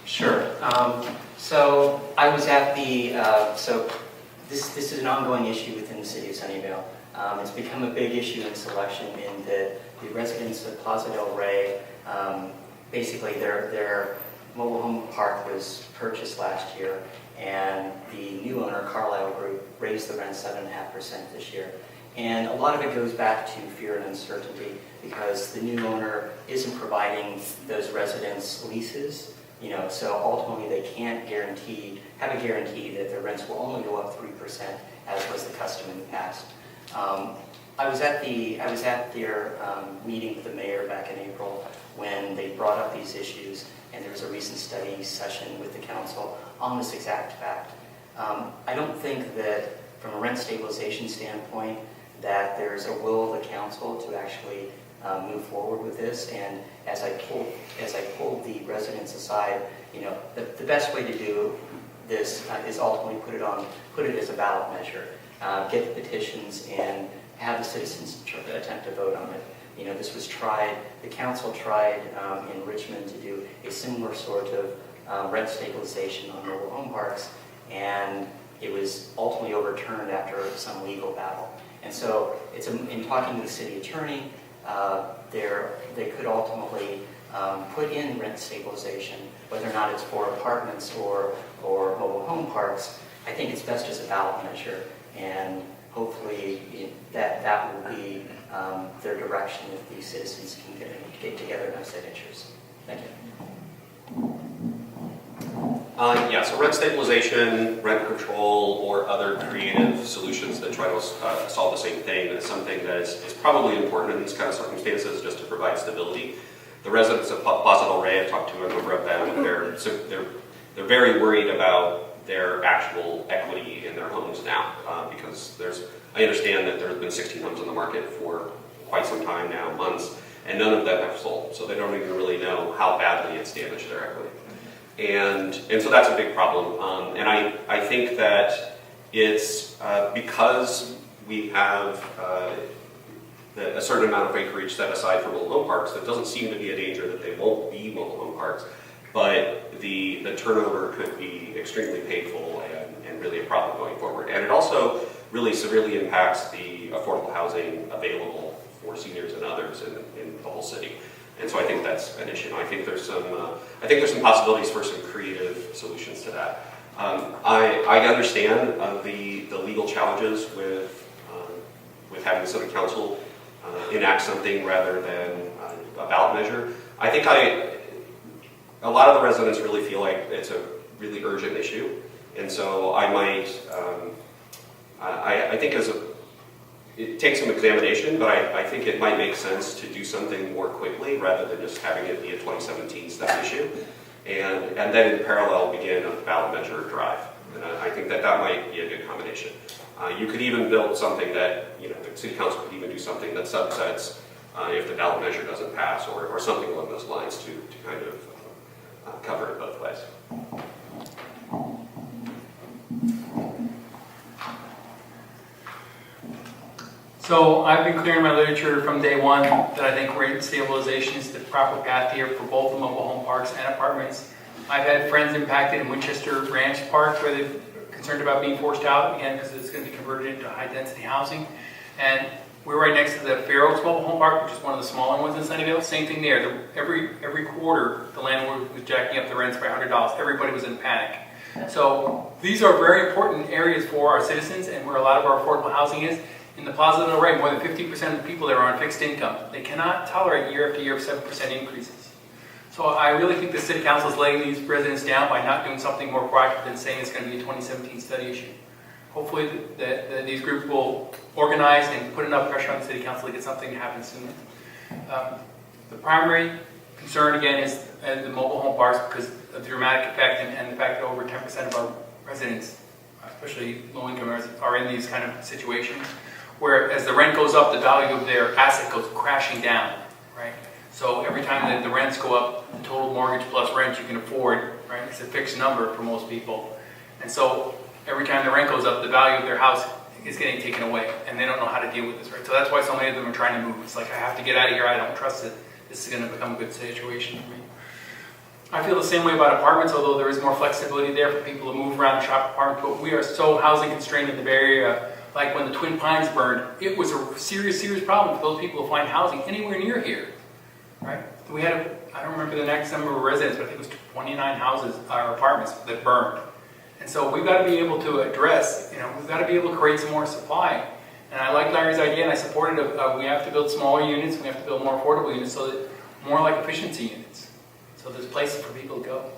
Sure. So I was at the, this is an ongoing issue within the city of Sunnyvale. It's become a big issue in selection in that the residents of Plaza del Rey, basically their mobile home park was purchased last year, and the new owner, Carlisle Group, raised the rent 7.5% this year. And a lot of it goes back to fear and uncertainty because the new owner isn't providing those residents leases. So ultimately they can't have a guarantee that their rents will only go up 3%, as was the custom in the past. I was at their meeting with the mayor back in April when they brought up these issues, and there was a recent study session with the council on this exact fact. I don't think that from a rent stabilization standpoint that there's a will of the council to actually move forward with this. And as I pulled the residents aside, the best way to do this is ultimately put it as a ballot measure, get the petitions and have the citizens attempt to vote on it. This was tried. The council tried in Richmond to do a similar sort of rent stabilization on mobile home parks, and it was ultimately overturned after some legal battle. And so, in talking to the city attorney, they could ultimately put in rent stabilization, whether or not it's for apartments or mobile home parks. I think it's best as a ballot measure, and hopefully that will be their direction if these citizens can get together enough signatures. Thank you. Yeah, so rent stabilization, rent control, or other creative solutions that try to solve the same thing is something that is probably important in these kind of circumstances, just to provide stability. The residents of Plaza del Rey, I've talked to a number of them, they're very worried about their actual equity in their homes now, because I understand that there have been 16 homes on the market for quite some time now, months, and none of them have sold, so they don't even really know how badly it's damaged their equity. And so that's a big problem. And I think that it's because we have a certain amount of acreage set aside for mobile home parks, there doesn't seem to be a danger that they won't be mobile home parks. But the turnover could be extremely painful and really a problem going forward. And it also really severely impacts the affordable housing available for seniors and others in the whole city. And so I think that's an issue. I think there's some possibilities for some creative solutions to that. I understand the legal challenges with having the city council enact something rather than a ballot measure. I think a lot of the residents really feel like it's a really urgent issue, and so I might. I think it takes some examination, but I think it might make sense to do something more quickly rather than just having it be a 2017 stuff issue, and then in parallel begin a ballot measure drive. And I think that might be a good combination. You could even build something that, the city council could even do something that subsets if the ballot measure doesn't pass, or something along those lines to kind of cover it both ways. So I've been clear in my literature from day one that I think rent stabilization is the proper path here for both the mobile home parks and apartments. I've had friends impacted in Winchester Ranch Park where they're concerned about being forced out, again, because it's going to be converted into high-density housing. And we're right next to the Fair Oaks Mobile Home Park, which is one of the smaller ones in Sunnyvale. Same thing there. Every quarter, the landlord was jacking up the rents by $100. Everybody was in panic. So these are very important areas for our citizens and where a lot of our affordable housing is. In the Plaza del Rey, more than 50% of the people there are on fixed income. They cannot tolerate year after year of 7% increases. So I really think the City Council is letting these residents down by not doing something more proactive than saying it's going to be a 2017 study issue. Hopefully these groups will organize and put enough pressure on the City Council to get something to happen sooner. The primary concern, again, is the mobile home parks because of the dramatic effect and the fact that over 10% of our residents, especially low-income residents, are in these kind of situations. Where as the rent goes up, the value of their asset goes crashing down, right? So every time that the rents go up, the total mortgage plus rent you can afford, right? It's a fixed number for most people. And so every time the rent goes up, the value of their house is getting taken away, and they don't know how to deal with this, right? So that's why so many of them are trying to move. It's like, I have to get out of here. I don't trust this is gonna become a good situation for me. I feel the same way about apartments, although there is more flexibility there for people to move around and shop apartments, but we are so housing constrained in the Bay Area. Like when the Twin Pines burned, it was a serious, serious problem for those people to find housing anywhere near here, right? We had, I don't remember the next number of residents, but I think it was 29 houses, or apartments that burned. And so we've got to be able to address, we've got to be able to create some more supply. And I like Larry's idea, and I support it. We have to build smaller units, we have to build more affordable units, so that more like efficiency units. So there's places for people to go.